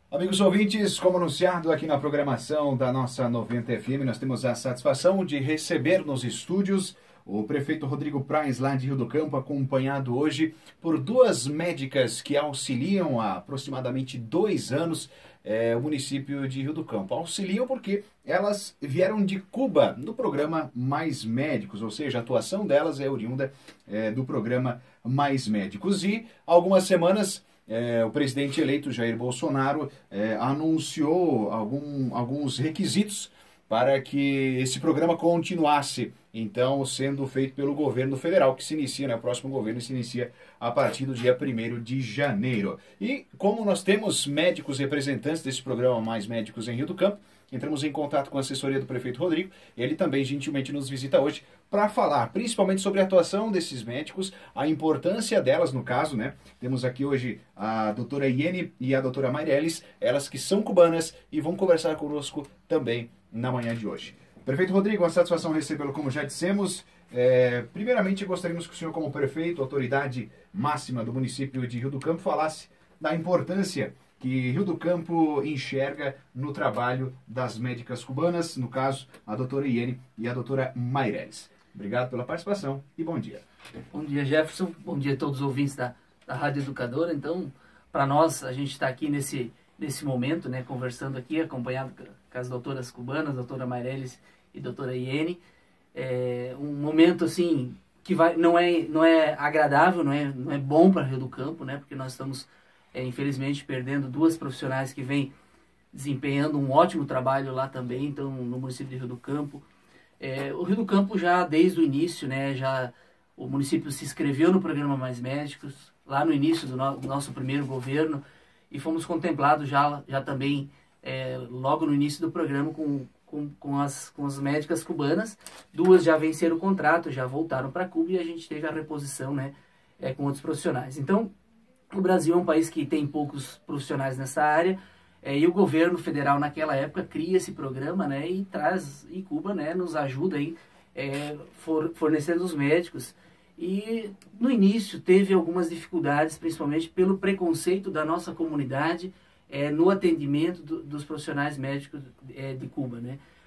Amigos ouvintes, como anunciado aqui na programação da nossa 90 FM, nós temos a satisfação de receber nos estúdios o prefeito Rodrigo Praz, lá de Rio do Campo, acompanhado hoje por duas médicas que auxiliam há aproximadamente 2 anos o município de Rio do Campo. Auxiliam porque elas vieram de Cuba, no programa Mais Médicos, ou seja, a atuação delas é oriunda do programa Mais Médicos. E algumas semanas o presidente eleito Jair Bolsonaro anunciou alguns requisitos para que esse programa continuasse, então, sendo feito pelo governo federal, que se inicia, o próximo governo se inicia a partir do dia 1º de janeiro. E como nós temos médicos representantes desse programa Mais Médicos em Rio do Campo, entramos em contato com a assessoria do prefeito Rodrigo. Ele também gentilmente nos visita hoje para falar principalmente sobre a atuação desses médicos, a importância delas no caso, Temos aqui hoje a doutora Iene e a doutora Maireles, elas que são cubanas e vão conversar conosco também na manhã de hoje. Prefeito Rodrigo, uma satisfação recebê-lo, como já dissemos. Primeiramente, gostaríamos que o senhor, como prefeito, autoridade máxima do município de Rio do Campo, falasse da importância que Rio do Campo enxerga no trabalho das médicas cubanas, no caso, a doutora Iene e a doutora Maireles. Obrigado pela participação e bom dia. Bom dia, Jefferson. Bom dia a todos os ouvintes da Rádio Educadora. Então, para nós, a gente está aqui nesse momento, conversando aqui, acompanhado com as doutoras cubanas, doutora Maireles e doutora Iene. Um momento, assim, que não é agradável, não é bom para Rio do Campo, porque nós estamos infelizmente perdendo duas profissionais que vêm desempenhando um ótimo trabalho lá também, então, no município de Rio do Campo. O Rio do Campo já desde o início, o município se inscreveu no programa Mais Médicos, lá no início do nosso primeiro governo, e fomos contemplados já também, logo no início do programa, com as médicas cubanas. Duas já venceram o contrato, já voltaram para Cuba, e a gente teve a reposição com outros profissionais. Então, o Brasil é um país que tem poucos profissionais nessa área, e o governo federal naquela época cria esse programa, e Cuba nos ajuda aí, fornecendo os médicos. E no início teve algumas dificuldades, principalmente pelo preconceito da nossa comunidade no atendimento dos profissionais médicos de Cuba,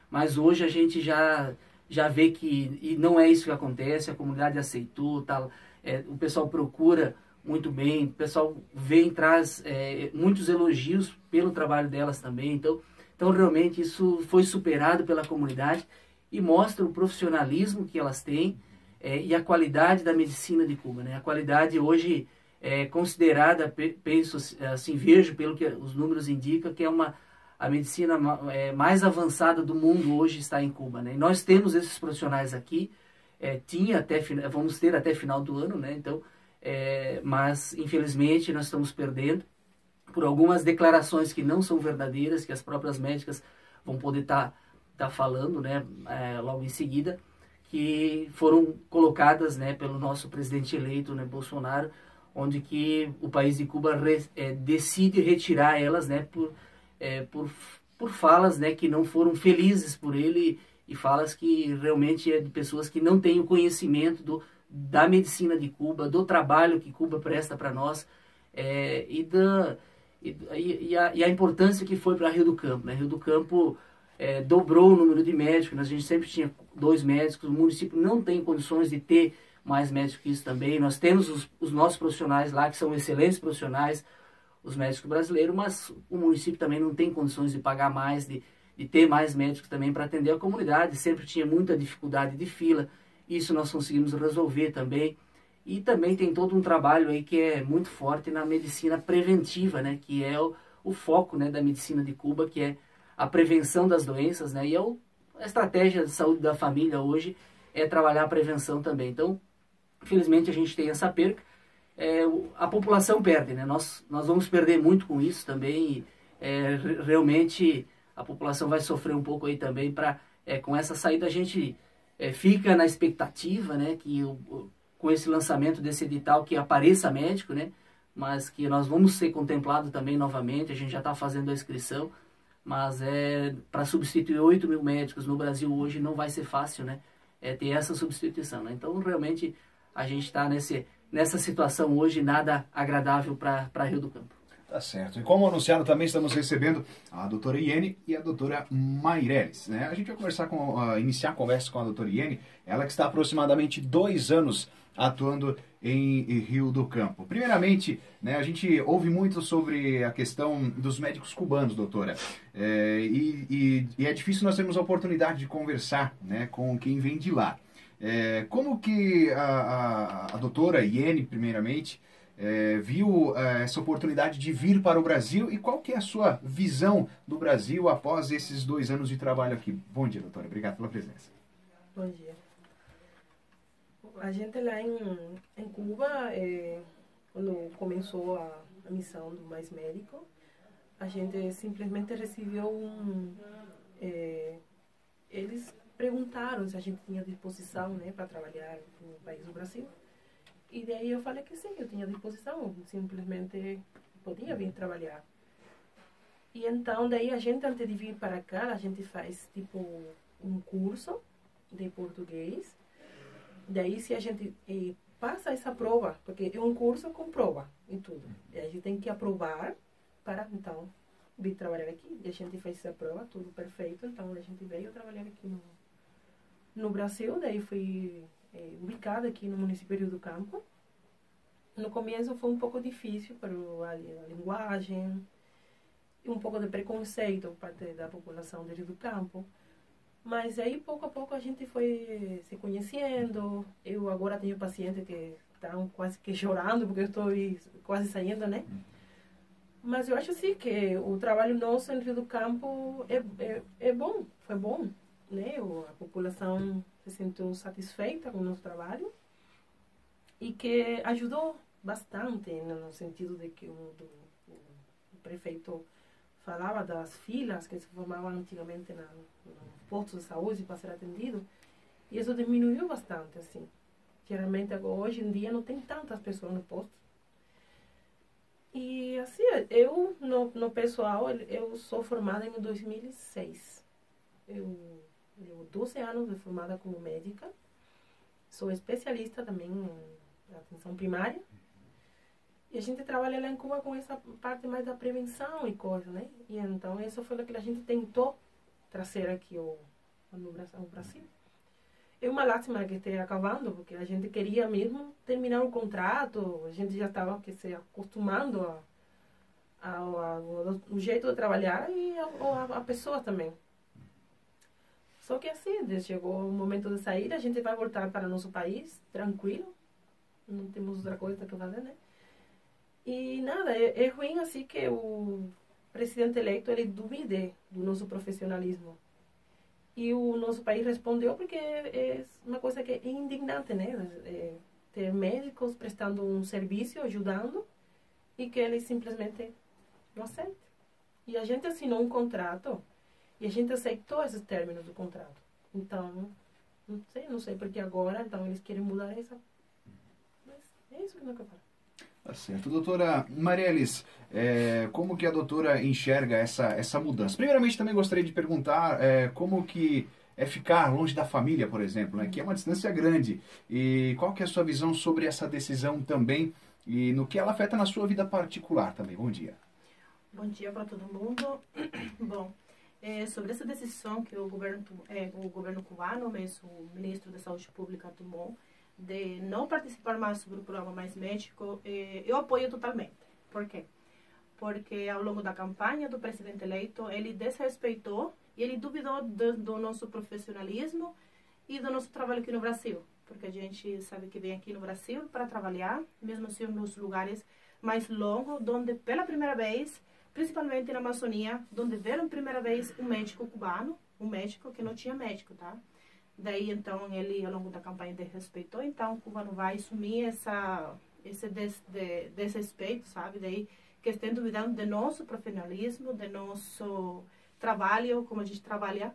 Mas hoje a gente já vê que não é isso que acontece, a comunidade aceitou, o pessoal procura muito bem, o pessoal vem, traz muitos elogios pelo trabalho delas também. Então realmente isso foi superado pela comunidade e mostra o profissionalismo que elas têm e a qualidade da medicina de Cuba. A qualidade hoje é considerada, penso assim, vejo pelo que os números indicam, que a medicina mais avançada do mundo hoje está em Cuba. E nós temos esses profissionais aqui, vamos ter até final do ano, então, mas infelizmente nós estamos perdendo por algumas declarações que não são verdadeiras, que as próprias médicas vão poder tá falando logo em seguida, que foram colocadas pelo nosso presidente eleito, Bolsonaro, onde que o país de Cuba decide retirar elas por falas que não foram felizes por ele, e falas que realmente é de pessoas que não têm o conhecimento da medicina de Cuba, do trabalho que Cuba presta para nós, e a importância que foi para Rio do Campo. Rio do Campo dobrou o número de médicos, a gente sempre tinha 2 médicos, o município não tem condições de ter mais médicos que isso também. Nós temos os nossos profissionais lá, que são excelentes profissionais, os médicos brasileiros, mas o município também não tem condições de pagar mais, de ter mais médicos também para atender a comunidade. Sempre tinha muita dificuldade de fila. Isso nós conseguimos resolver também. E também tem todo um trabalho aí que é muito forte na medicina preventiva, que é o foco da medicina de Cuba, que é a prevenção das doenças, e a estratégia de saúde da família hoje é trabalhar a prevenção também. Então, infelizmente, a gente tem essa perca. A população perde, nós vamos perder muito com isso também, e realmente a população vai sofrer um pouco aí também. Com essa saída a gente fica na expectativa, que com esse lançamento desse edital que apareça médico, mas que nós vamos ser contemplados também novamente. A gente já está fazendo a inscrição, mas para substituir 8.000 médicos no Brasil hoje não vai ser fácil, ter essa substituição. Então realmente a gente está nessa situação hoje nada agradável para Rio do Campo. Tá certo. E como anunciado, também estamos recebendo a doutora Iene e a doutora Maireles, né? A gente vai iniciar a conversa com a doutora Iene, ela que está há aproximadamente 2 anos atuando em Rio do Campo. Primeiramente, né, a gente ouve muito sobre a questão dos médicos cubanos, doutora, e é difícil nós termos a oportunidade de conversar, né, com quem vem de lá. Como que a doutora Iene, primeiramente, viu essa oportunidade de vir para o Brasil e qual que é a sua visão do Brasil após esses 2 anos de trabalho aqui? Bom dia, doutora. Obrigado pela presença. Bom dia. A gente lá em Cuba, quando começou a missão do Mais Médico, a gente simplesmente recebeu eles perguntaram se a gente tinha disposição, né, para trabalhar no país do Brasil. E daí eu falei que sim, eu tinha disposição, simplesmente podia vir trabalhar. E então, daí a gente, antes de vir para cá, a gente faz tipo um curso de português. Daí, se a gente passa essa prova, porque é um curso com prova e tudo. E a gente tem que aprovar para, então, vir trabalhar aqui. E a gente fez essa prova, tudo perfeito. Então, a gente veio trabalhar aqui no Brasil. Daí, fui ubicada aqui no município de Rio do Campo. No começo foi um pouco difícil para a linguagem, e um pouco de preconceito por parte da população de Rio do Campo. Mas aí, pouco a pouco, a gente foi se conhecendo. Eu agora tenho pacientes que estão quase que chorando, porque eu estou quase saindo, né? Mas eu acho, sim, que o trabalho nosso em Rio do Campo é bom, foi bom, né? A população se sentiu satisfeita com o nosso trabalho e que ajudou bastante, no sentido de que o prefeito falava das filas que se formavam antigamente nos postos de saúde para ser atendido, e isso diminuiu bastante, assim. Geralmente, hoje em dia, não tem tantas pessoas no posto. E, assim, eu, no pessoal, eu sou formada em 2006. Eu 12 anos de formada como médica. Sou especialista também em atenção primária. E a gente trabalha lá em Cuba com essa parte mais da prevenção e coisa, né? E então, isso foi o que a gente tentou trazer aqui no Brasil. É uma lástima que esteja acabando, porque a gente queria mesmo terminar o contrato, a gente já estava se acostumando ao jeito de trabalhar e a pessoa também. Só que assim, chegou o momento de sair, a gente vai voltar para nosso país, tranquilo, não temos outra coisa que fazer, né? E nada, é ruim assim que o presidente eleito, ele duvide do nosso profissionalismo. E o nosso país respondeu porque é uma coisa que é indignante, né? Ter médicos prestando um serviço, ajudando, e que eles simplesmente não aceitam. E a gente assinou um contrato, e a gente aceitou esses términos do contrato. Então, não sei porque agora, então eles querem mudar essa. Mas é isso que eu quero falar. Tá certo. Doutora Maireles, como que a doutora enxerga essa mudança? Primeiramente, também gostaria de perguntar como que é ficar longe da família, por exemplo, né, que é uma distância grande. E qual que é a sua visão sobre essa decisão também e no que ela afeta na sua vida particular também? Bom dia. Bom dia para todo mundo. Bom, sobre essa decisão que o governo cubano, mesmo o ministro da Saúde Pública tomou, de não participar mais sobre o programa Mais Médico, eu apoio totalmente. Por quê? Porque ao longo da campanha do presidente eleito, ele desrespeitou e ele duvidou do nosso profissionalismo e do nosso trabalho aqui no Brasil. Porque a gente sabe que vem aqui no Brasil para trabalhar, mesmo assim nos lugares mais longos, onde pela primeira vez, principalmente na Amazônia, onde viram primeira vez um médico cubano, um médico que não tinha médico, tá? Daí, então, ele, ao longo da campanha, desrespeitou. Então, Cuba não vai assumir esse desrespeito, sabe? Daí, que estão duvidando do nosso profissionalismo, do nosso trabalho, como a gente trabalha.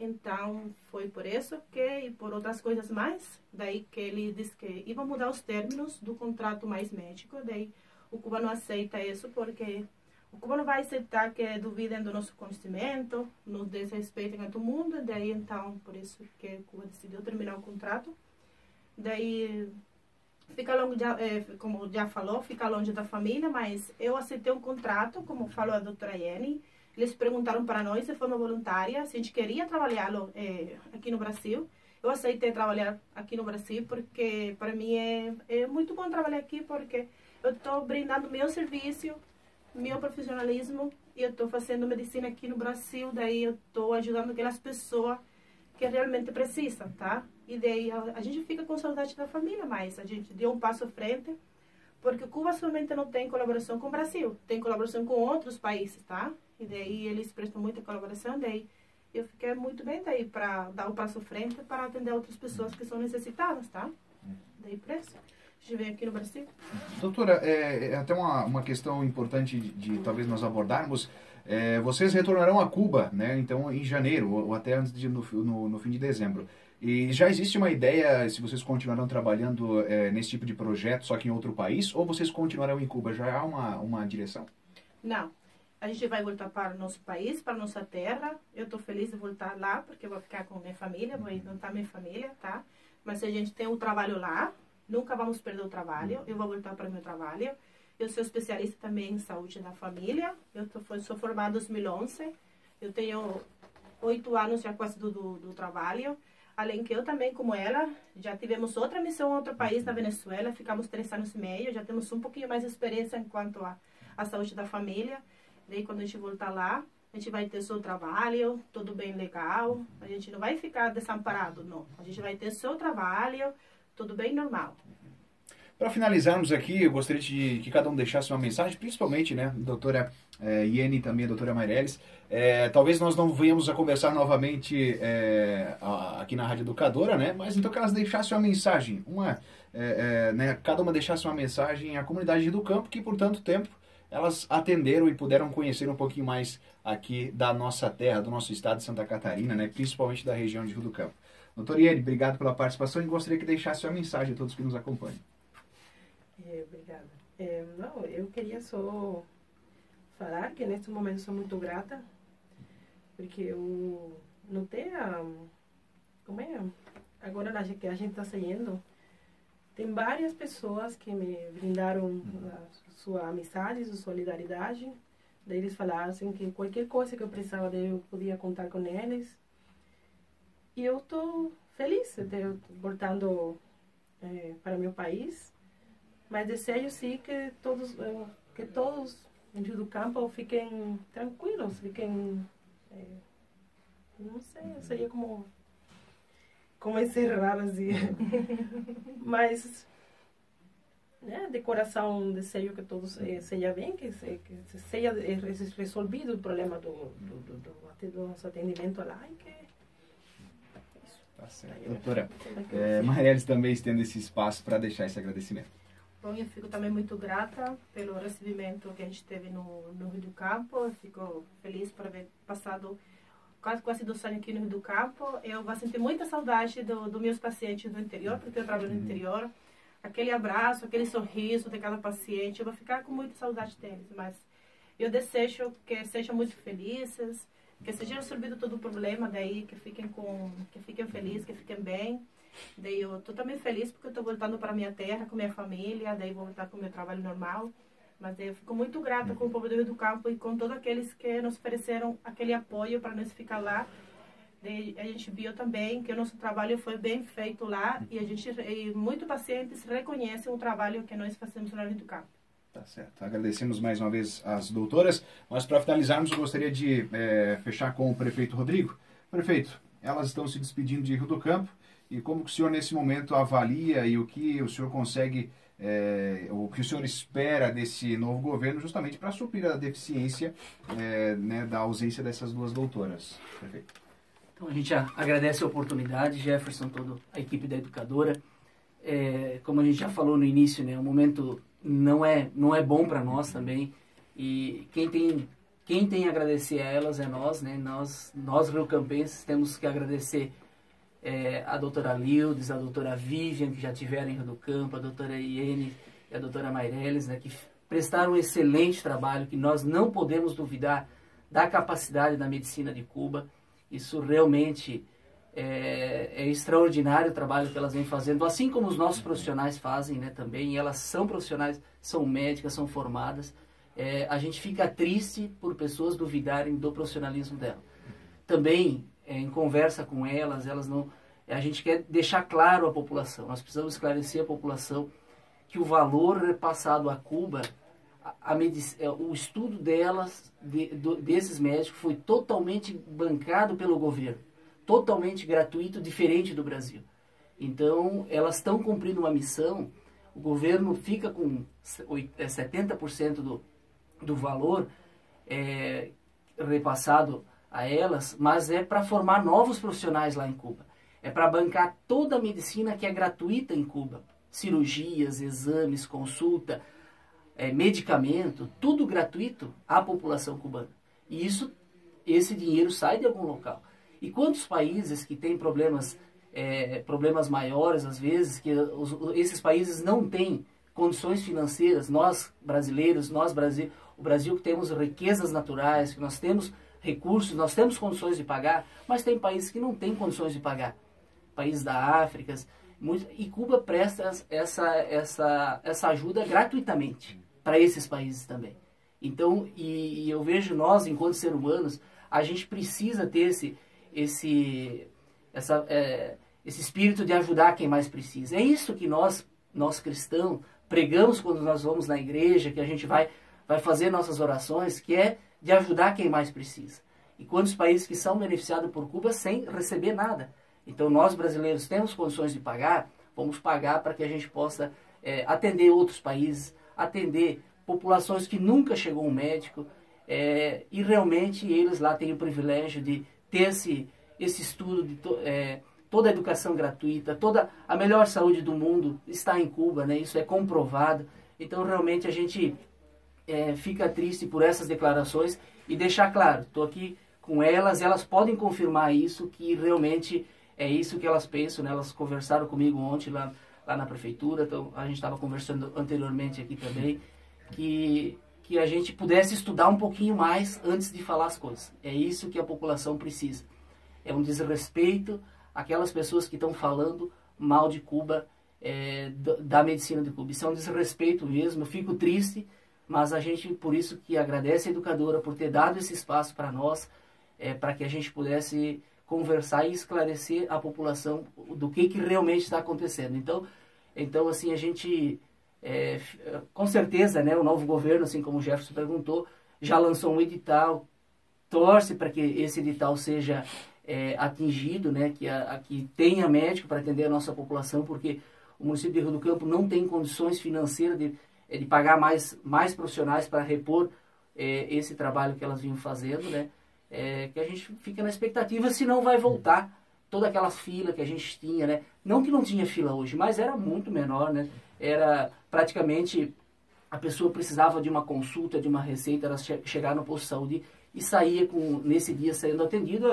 Então, foi por isso e por outras coisas mais, daí que ele disse que ia mudar os términos do contrato Mais Médico. Daí, o Cuba não aceita isso porque o Cuba não vai aceitar que duvidem do nosso conhecimento, nos desrespeitem a todo mundo. Daí, então, por isso que Cuba decidiu terminar o contrato. Daí, fica longe, como já falou, fica longe da família, mas eu aceitei um contrato, como falou a doutora Iene. Eles perguntaram para nós, de forma voluntária, se a gente queria trabalhar aqui no Brasil. Eu aceitei trabalhar aqui no Brasil, porque para mim é muito bom trabalhar aqui, porque eu estou brindando meu serviço, meu profissionalismo, e eu estou fazendo medicina aqui no Brasil, daí eu estou ajudando aquelas pessoas que realmente precisam, tá? E daí a gente fica com saudade da família, mas a gente deu um passo à frente, porque Cuba somente não tem colaboração com o Brasil, tem colaboração com outros países, tá? E daí eles prestam muita colaboração, daí eu fiquei muito bem daí para dar um passo à frente para atender outras pessoas que são necessitadas, tá? Daí por isso, a gente veio aqui no Brasil. Doutora, até uma questão importante de talvez nós abordarmos. Vocês retornarão a Cuba, né? Então, em janeiro, ou até antes no fim de dezembro. E já existe uma ideia se vocês continuarão trabalhando nesse tipo de projeto, só que em outro país, ou vocês continuarão em Cuba? Já há uma direção? Não. A gente vai voltar para o nosso país, para a nossa terra. Eu estou feliz de voltar lá, porque eu vou ficar com minha família, vou encontrar minha família, tá? Mas a gente tem um trabalho lá, nunca vamos perder o trabalho. Eu vou voltar para o meu trabalho. Eu sou especialista também em saúde da família. Eu sou formada em 2011. Eu tenho 8 anos já quase do trabalho. Além que eu também, como ela, já tivemos outra missão em outro país, na Venezuela. Ficamos 3 anos e meio. Já temos um pouquinho mais de experiência enquanto a saúde da família. Daí, quando a gente voltar lá, a gente vai ter seu trabalho, tudo bem legal. A gente não vai ficar desamparado, não. A gente vai ter seu trabalho, tudo bem normal. Para finalizarmos aqui, eu gostaria que cada um deixasse uma mensagem, principalmente, né, doutora Iene e também a doutora Meireles. Talvez nós não venhamos a conversar novamente aqui na Rádio Educadora, né, mas então que elas deixassem uma mensagem, né, cada uma deixasse uma mensagem à comunidade do campo, que por tanto tempo elas atenderam e puderam conhecer um pouquinho mais aqui da nossa terra, do nosso estado de Santa Catarina, né, principalmente da região de Rio do Campo. Doutora Iene, obrigado pela participação e gostaria que deixasse uma mensagem a todos que nos acompanham. Obrigada. Não, eu queria só falar que neste momento sou muito grata, porque eu notei agora que a gente está saindo, tem várias pessoas que me brindaram a sua amizade, sua solidariedade. Daí eles falaram assim, que qualquer coisa que eu precisava eu podia contar com eles. E eu estou feliz de eu voltando para meu país. Mas desejo sim que todos em Rio do Campo fiquem tranquilos, fiquem, não sei, seria como encerrar assim. Mas, né, de coração desejo que todos seja bem, que seja resolvido o problema do nosso atendimento lá e que isso. Tá certo. Doutora, Meireles também estende esse espaço para deixar esse agradecimento. Bom, eu fico também muito grata pelo recebimento que a gente teve no Rio do Campo. Eu fico feliz por haver passado quase 2 anos aqui no Rio do Campo. Eu vou sentir muita saudade dos meus pacientes do interior, porque eu trabalho no interior. Aquele abraço, aquele sorriso de cada paciente, eu vou ficar com muita saudade deles. Mas eu desejo que sejam muito felizes, que seja resolvido todo o problema daí, que fiquem felizes, que fiquem bem. Daí eu estou também feliz porque eu estou voltando para minha terra, com minha família, daí vou voltar com o meu trabalho normal. Mas daí eu fico muito grata com o povo do Rio do Campo e com todos aqueles que nos ofereceram aquele apoio para nós ficar lá. Daí a gente viu também que o nosso trabalho foi bem feito lá e muitos pacientes reconhecem o trabalho que nós fazemos no Rio do Campo. Tá certo. Agradecemos mais uma vez as doutoras, mas para finalizarmos eu gostaria de fechar com o prefeito Rodrigo. Prefeito, elas estão se despedindo de Rio do Campo. E como que o senhor, nesse momento, avalia e o que o senhor consegue, o que o senhor espera desse novo governo, justamente para suprir a deficiência né, da ausência dessas 2 doutoras? Perfeito. Então, a gente agradece a oportunidade, Jefferson, toda a equipe da Educadora. Como a gente já falou no início, né, o momento não é bom para nós também. E quem tem a agradecer a elas é nós, né? Nós riocampenses, temos que agradecer a doutora Lildes, a doutora Vivian, que já tiveram em Rio do Campo, a doutora Iene e a doutora Meireles, né, que prestaram um excelente trabalho, que nós não podemos duvidar da capacidade da medicina de Cuba. Isso realmente É extraordinário o trabalho que elas vêm fazendo, assim como os nossos profissionais fazem, né, também. Elas são profissionais, são médicas, são formadas. A gente fica triste por pessoas duvidarem do profissionalismo dela. Também, em conversa com elas não... A gente quer deixar claro à população, nós precisamos esclarecer a população que o valor repassado a Cuba, o estudo delas, desses médicos, foi totalmente bancado pelo governo, totalmente gratuito, diferente do Brasil. Então, elas estão cumprindo uma missão, o governo fica com 70% do valor repassado a elas, mas é para formar novos profissionais lá em Cuba. É para bancar toda a medicina que é gratuita em Cuba. Cirurgias, exames, consulta, medicamento, tudo gratuito à população cubana. E esse dinheiro sai de algum local. E quantos países que têm problemas maiores, às vezes, que esses países não têm condições financeiras, nós brasileiros, o Brasil que temos riquezas naturais, que nós temos recursos, nós temos condições de pagar, mas tem países que não têm condições de pagar. Países da África, e Cuba presta essa ajuda gratuitamente para esses países também. Então, e eu vejo nós, enquanto seres humanos, a gente precisa ter esse espírito de ajudar quem mais precisa. É isso que nós cristãos, pregamos quando nós vamos na igreja, que a gente vai fazer nossas orações, que é de ajudar quem mais precisa. E quantos países que são beneficiados por Cuba sem receber nada. Então, nós brasileiros temos condições de pagar, vamos pagar para que a gente possa atender outros países, atender populações que nunca chegou um médico, e realmente eles lá têm o privilégio de ter esse estudo, de toda a educação gratuita, toda a melhor saúde do mundo está em Cuba, né? Isso é comprovado. Então, realmente, a gente fica triste por essas declarações e deixar claro, estou aqui com elas podem confirmar isso, que realmente é isso que elas pensam, né? Elas conversaram comigo ontem lá na prefeitura, então a gente estava conversando anteriormente aqui também, que a gente pudesse estudar um pouquinho mais antes de falar as coisas. É isso que a população precisa. É um desrespeito àquelas pessoas que estão falando mal de Cuba, da medicina de Cuba. Isso é um desrespeito mesmo, eu fico triste, mas a gente, por isso que agradece a educadora por ter dado esse espaço para nós, para que a gente pudesse conversar e esclarecer a população do que realmente está acontecendo. Então assim, a gente, com certeza, né, o novo governo, assim como o Jefferson perguntou, já lançou um edital, torce para que esse edital seja atingido, né, que tenha médico para atender a nossa população, porque o município de Rio do Campo não tem condições financeiras de pagar mais profissionais para repor esse trabalho que elas vinham fazendo, né? Que a gente fica na expectativa se não vai voltar toda aquela fila que a gente tinha, né? Não que não tinha fila hoje, mas era muito menor, né? Era praticamente, a pessoa precisava de uma consulta, de uma receita, ela chegar no posto de saúde e saía nesse dia sendo atendido,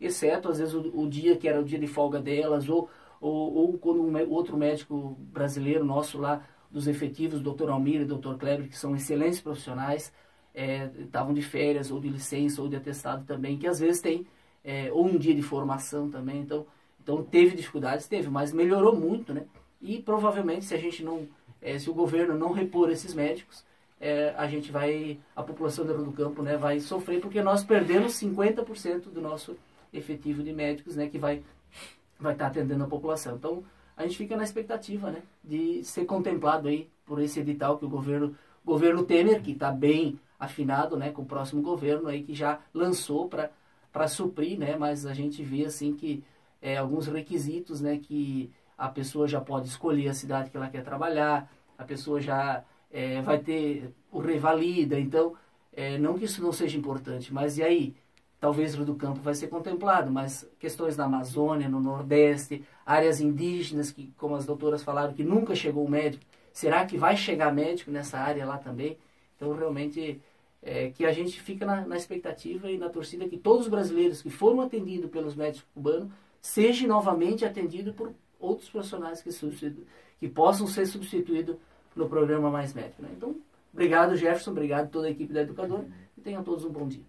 exceto às vezes o dia que era o dia de folga delas, ou quando outro médico brasileiro nosso lá, dos efetivos, o Dr. Almir e o Dr. Kleber, que são excelentes profissionais, estavam de férias, ou de licença, ou de atestado também, que às vezes tem, ou um dia de formação também, então teve dificuldades, mas melhorou muito, né? E provavelmente se o governo não repor esses médicos, a população do Rio do Campo, né, vai sofrer, porque nós perdemos 50% do nosso efetivo de médicos, né, que vai estar atendendo a população. Então, a gente fica na expectativa, né, de ser contemplado aí por esse edital que o governo Temer, que está bem afinado, né, com o próximo governo aí, que já lançou para suprir, né, mas a gente vê assim que alguns requisitos, né, que a pessoa já pode escolher a cidade que ela quer trabalhar, a pessoa já vai ter o revalida, então não que isso não seja importante, mas e aí? Talvez o Rio do Campo vai ser contemplado, mas questões da Amazônia, no Nordeste, áreas indígenas, que, como as doutoras falaram, que nunca chegou um médico, será que vai chegar médico nessa área lá também? Então, realmente, que a gente fica na expectativa e na torcida que todos os brasileiros que foram atendidos pelos médicos cubanos sejam novamente atendidos por outros profissionais que possam ser substituídos no programa Mais Médico, né? Então, obrigado, Jefferson, obrigado a toda a equipe da Educadora e tenham todos um bom dia.